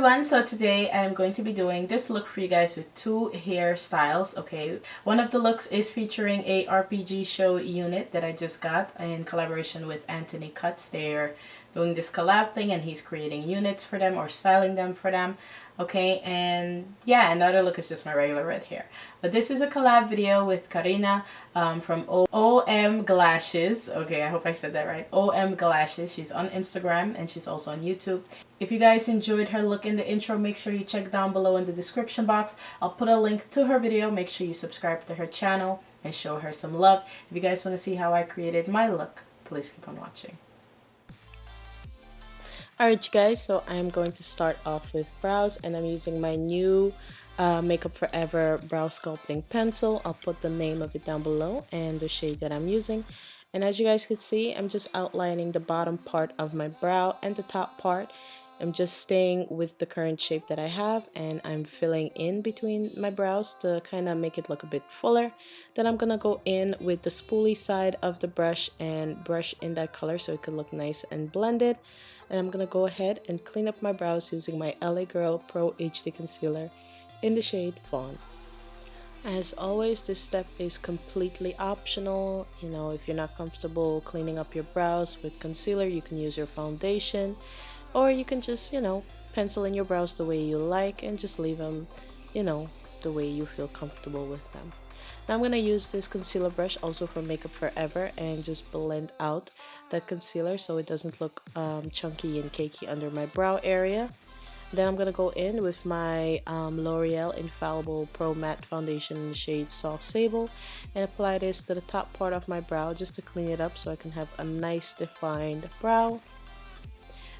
everyone, so today I'm going to be doing this look for you guys with two hairstyles. Okay, one of the looks is featuring a RPG show unit that I just got in collaboration with Anthony Cuts. They're doing this collab thing and he's creating units for them or styling them for them. Okay, and yeah, another look is just my regular red hair. But this is a collab video with Karina from ohmglashes. Okay, I hope I said that right. ohmglashes. She's on Instagram and she's also on YouTube. If you guys enjoyed her look in the intro, make sure you check down below in the description box. I'll put a link to her video. Make sure you subscribe to her channel and show her some love. If you guys want to see how I created my look, please keep on watching. Alright you guys, so I'm going to start off with brows and I'm using my new Makeup Forever brow sculpting pencil. I'll put the name of it down below and the shade that I'm using. And as you guys can see, I'm just outlining the bottom part of my brow and the top part. I'm just staying with the current shape that I have and I'm filling in between my brows to kind of make it look a bit fuller. Then I'm gonna go in with the spoolie side of the brush and brush in that color so it can look nice and blended. And I'm gonna go ahead and clean up my brows using my LA Girl Pro HD Concealer in the shade Fawn. As always, this step is completely optional. You know, if you're not comfortable cleaning up your brows with concealer, you can use your foundation, or you can just, you know, pencil in your brows the way you like and just leave them, you know, the way you feel comfortable with them. Now I'm going to use this concealer brush also from Makeup Forever and just blend out that concealer so it doesn't look chunky and cakey under my brow area. Then I'm going to go in with my L'Oreal Infallible Pro Matte Foundation in the shade Soft Sable and apply this to the top part of my brow just to clean it up so I can have a nice defined brow.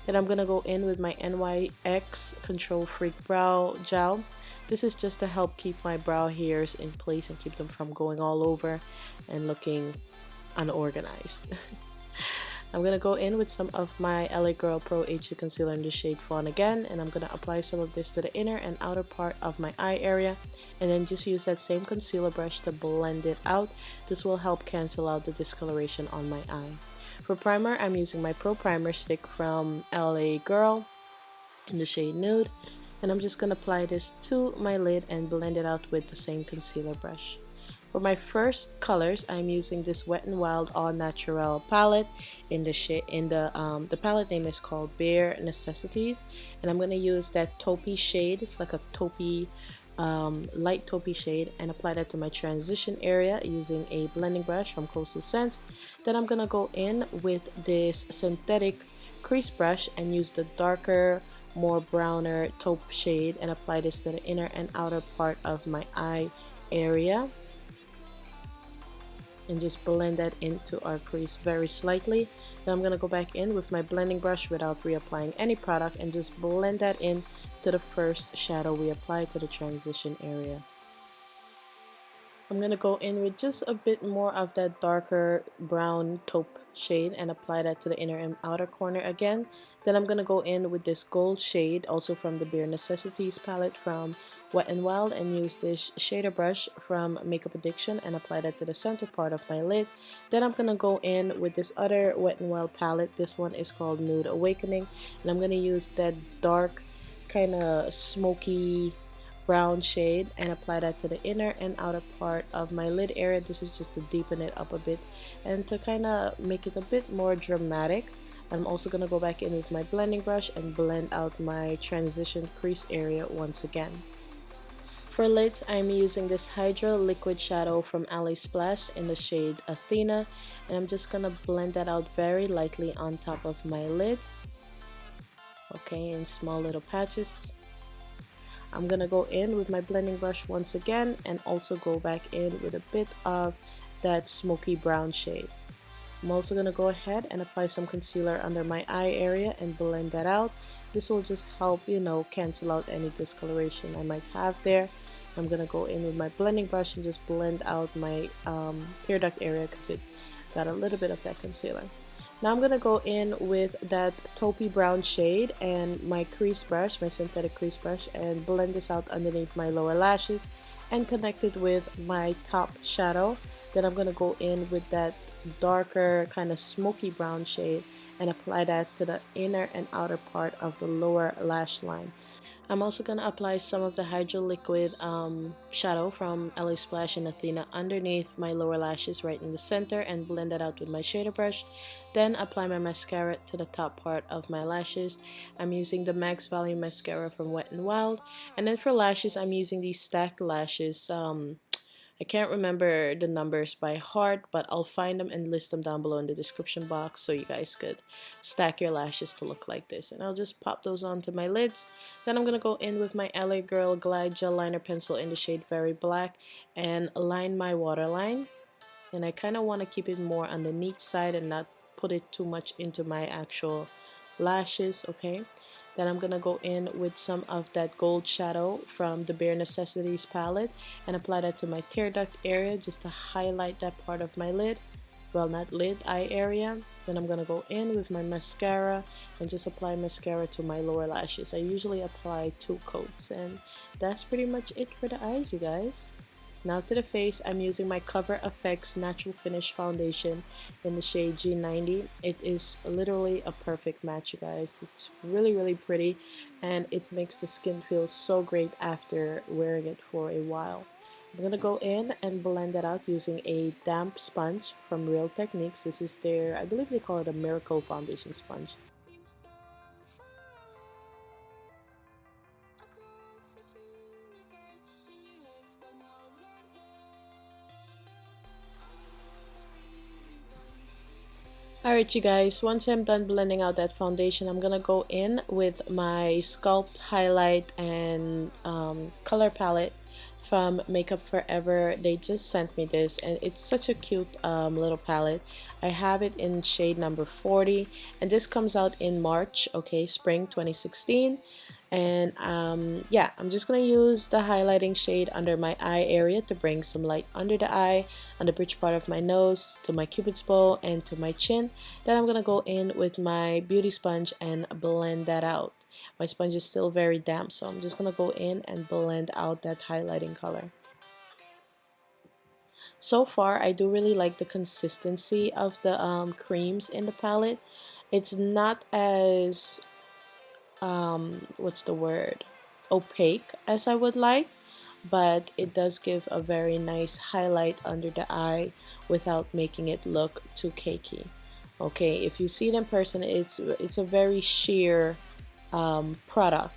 Then I'm going to go in with my NYX Control Freak Brow Gel. This is just to help keep my brow hairs in place and keep them from going all over and looking unorganized. I'm going to go in with some of my LA Girl Pro HD Concealer in the shade Fawn again, and I'm going to apply some of this to the inner and outer part of my eye area and then just use that same concealer brush to blend it out. This will help cancel out the discoloration on my eye. For primer, I'm using my Pro Primer stick from LA Girl in the shade Nude, and I'm just going to apply this to my lid and blend it out with the same concealer brush. For my first colors, I'm using this Wet n Wild All Natural palette in the shade the palette name is called Bare Necessities, and I'm going to use that taupey shade. It's like a taupey light taupey shade, and apply that to my transition area using a blending brush from Coastal Scents. Then I'm going to go in with this synthetic crease brush and use the darker, more browner taupe shade and apply this to the inner and outer part of my eye area and just blend that into our crease very slightly. Then I'm going to go back in with my blending brush without reapplying any product and just blend that in to the first shadow we applied to the transition area. I'm going to go in with just a bit more of that darker brown taupe shade and apply that to the inner and outer corner again. Then I'm going to go in with this gold shade also from the Bare Necessities palette from Wet n Wild and use this shader brush from Makeup Addiction and apply that to the center part of my lid. Then I'm going to go in with this other Wet n Wild palette. This one is called Nude Awakening, and I'm going to use that dark kind of smoky brown shade and apply that to the inner and outer part of my lid area. This is just to deepen it up a bit and to kind of make it a bit more dramatic. I'm also going to go back in with my blending brush and blend out my transition crease area once again. For lids, I'm using this Hydra Liquid Shadow from LaSplash in the shade Athena, and I'm just going to blend that out very lightly on top of my lid. Okay, in small little patches. I'm going to go in with my blending brush once again and also go back in with a bit of that smoky brown shade. I'm also going to go ahead and apply some concealer under my eye area and blend that out. This will just help, you know, cancel out any discoloration I might have there. I'm going to go in with my blending brush and just blend out my tear duct area because it got a little bit of that concealer. Now I'm going to go in with that taupey brown shade and my crease brush, my synthetic crease brush, and blend this out underneath my lower lashes and connect it with my top shadow. Then I'm going to go in with that darker kind of smoky brown shade and apply that to the inner and outer part of the lower lash line. I'm also going to apply some of the Hydro Liquid shadow from LaSplash and Athena underneath my lower lashes right in the center and blend that out with my shader brush. Then apply my mascara to the top part of my lashes. I'm using the Max Value Mascara from Wet n Wild. And then for lashes, I'm using these stacked lashes. I can't remember the numbers by heart, but I'll find them and list them down below in the description box so you guys could stack your lashes to look like this. And I'll just pop those onto my lids. Then I'm going to go in with my LA Girl Glide Gel Liner Pencil in the shade Very Black and line my waterline. And I kind of want to keep it more on the neat side and not put it too much into my actual lashes, okay? Then I'm gonna go in with some of that gold shadow from the Bare Necessities palette and apply that to my tear duct area just to highlight that part of my lid. Well, not lid, eye area. Then I'm gonna go in with my mascara and just apply mascara to my lower lashes. I usually apply 2 coats, and that's pretty much it for the eyes, you guys. Now to the face, I'm using my Cover FX Natural Finish Foundation in the shade G90. It is literally a perfect match, you guys. It's really, really pretty, and it makes the skin feel so great after wearing it for a while. I'm going to go in and blend that out using a damp sponge from Real Techniques. This is their, I believe they call it a Miracle Foundation Sponge. Alright you guys, once I'm done blending out that foundation, I'm gonna go in with my Sculpt Highlight and color palette from Makeup Forever. They just sent me this and it's such a cute little palette. I have it in shade number 40 and this comes out in March, okay, spring 2016. And yeah, I'm just gonna use the highlighting shade under my eye area to bring some light under the eye, on the bridge part of my nose, to my cupid's bow, and to my chin. Then I'm gonna go in with my beauty sponge and blend that out. My sponge is still very damp, so I'm just gonna go in and blend out that highlighting color. So far, I do really like the consistency of the creams in the palette. It's not as what's the word, opaque as I would like, but it does give a very nice highlight under the eye without making it look too cakey. Okay, if you see it in person, it's a very sheer product.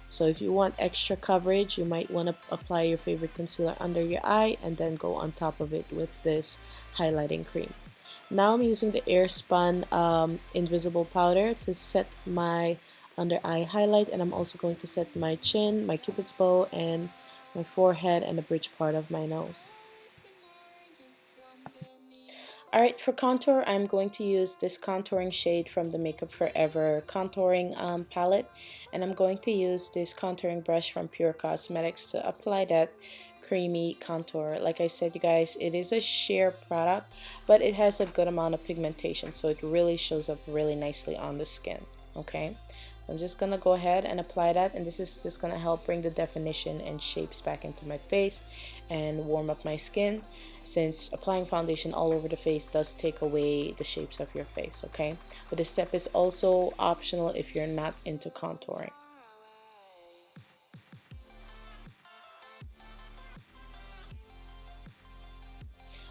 So if you want extra coverage, you might want to apply your favorite concealer under your eye and then go on top of it with this highlighting cream. Now I'm using the Air Spun Invisible Powder to set my under eye highlight, and I'm also going to set my chin, my cupid's bow, and my forehead and the bridge part of my nose. Alright, for contour, I'm going to use this contouring shade from the Makeup Forever contouring palette, and I'm going to use this contouring brush from Pure Cosmetics to apply that creamy contour. Like I said, you guys, it is a sheer product, but it has a good amount of pigmentation, so it really shows up really nicely on the skin. Okay, I'm just gonna go ahead and apply that, and this is just gonna help bring the definition and shapes back into my face and warm up my skin, since applying foundation all over the face does take away the shapes of your face. Okay, but this step is also optional if you're not into contouring.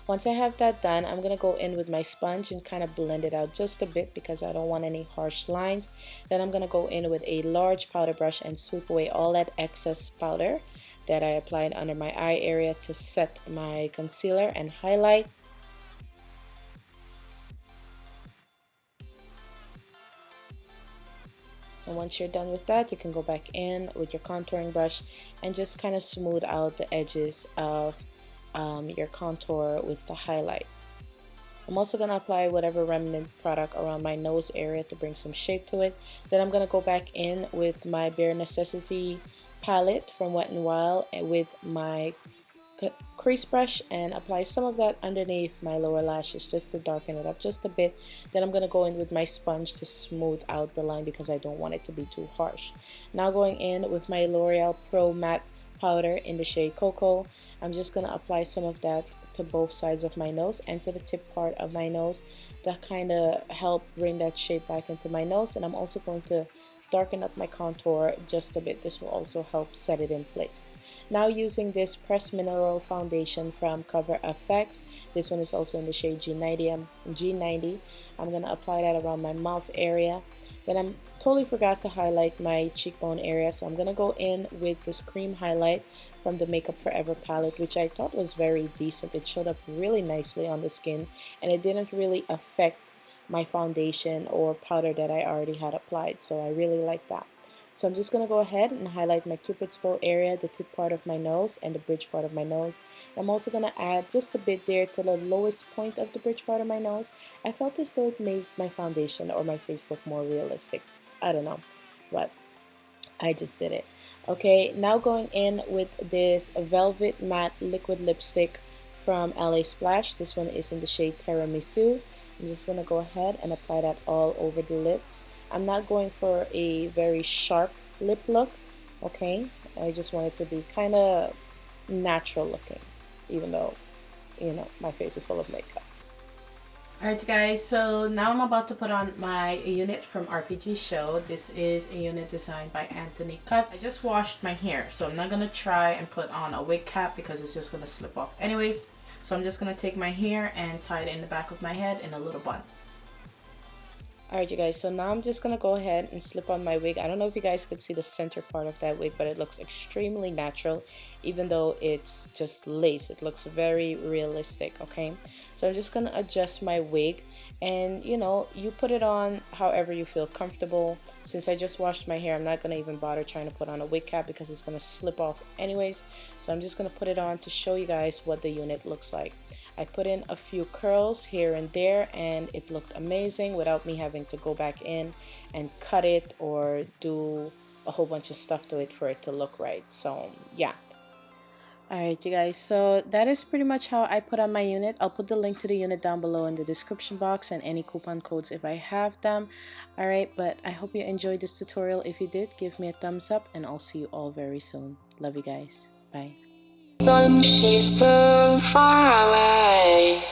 Once I have that done, I'm going to go in with my sponge and kind of blend it out just a bit because I don't want any harsh lines. Then I'm going to go in with a large powder brush and sweep away all that excess powder that I applied under my eye area to set my concealer and highlight. And once you're done with that, you can go back in with your contouring brush and just kind of smooth out the edges of your contour with the highlight. I'm also going to apply whatever remnant product around my nose area to bring some shape to it. Then I'm going to go back in with my Bare Necessity palette from Wet n Wild with my crease brush and apply some of that underneath my lower lashes just to darken it up just a bit. Then I'm going to go in with my sponge to smooth out the line because I don't want it to be too harsh. Now going in with my L'Oreal Pro Matte powder in the shade Cocoa, I'm just going to apply some of that to both sides of my nose and to the tip part of my nose. That kind of help bring that shape back into my nose. And I'm also going to darken up my contour just a bit. This will also help set it in place. Now using this Pressed Mineral Foundation from Cover FX. This one is also in the shade G90. I'm going to apply that around my mouth area. Then I totally forgot to highlight my cheekbone area, so I'm going to go in with this cream highlight from the Makeup Forever palette, which I thought was very decent. It showed up really nicely on the skin, and it didn't really affect my foundation or powder that I already had applied, so I really like that. So I'm just going to go ahead and highlight my Cupid's bow area, the tip part of my nose, and the bridge part of my nose. I'm also going to add just a bit there to the lowest point of the bridge part of my nose. I felt as though it made my foundation or my face look more realistic. I don't know, but I just did it. Okay, now going in with this Velvet Matte Liquid Lipstick from LaSplash. This one is in the shade Tiramisu. I'm just going to go ahead and apply that all over the lips. I'm not going for a very sharp lip look, okay? I just want it to be kind of natural looking, even though, you know, my face is full of makeup. Alright guys, so now I'm about to put on my unit from RPG Show. This is a unit designed by Anthony Cuts. I just washed my hair, so I'm not going to try and put on a wig cap because it's just going to slip off anyways. So I'm just going to take my hair and tie it in the back of my head in a little bun. Alright you guys, so now I'm just going to go ahead and slip on my wig. I don't know if you guys could see the center part of that wig, but it looks extremely natural, even though it's just lace. It looks very realistic, okay? So I'm just going to adjust my wig, and you know, you put it on however you feel comfortable. Since I just washed my hair, I'm not going to even bother trying to put on a wig cap because it's going to slip off anyways. So I'm just going to put it on to show you guys what the unit looks like. I put in a few curls here and there, and it looked amazing without me having to go back in and cut it or do a whole bunch of stuff to it for it to look right. So yeah. Alright you guys, so that is pretty much how I put on my unit. I'll put the link to the unit down below in the description box and any coupon codes if I have them. Alright, but I hope you enjoyed this tutorial. If you did, give me a thumbs up, and I'll see you all very soon. Love you guys. Bye. Sun, she's so far away.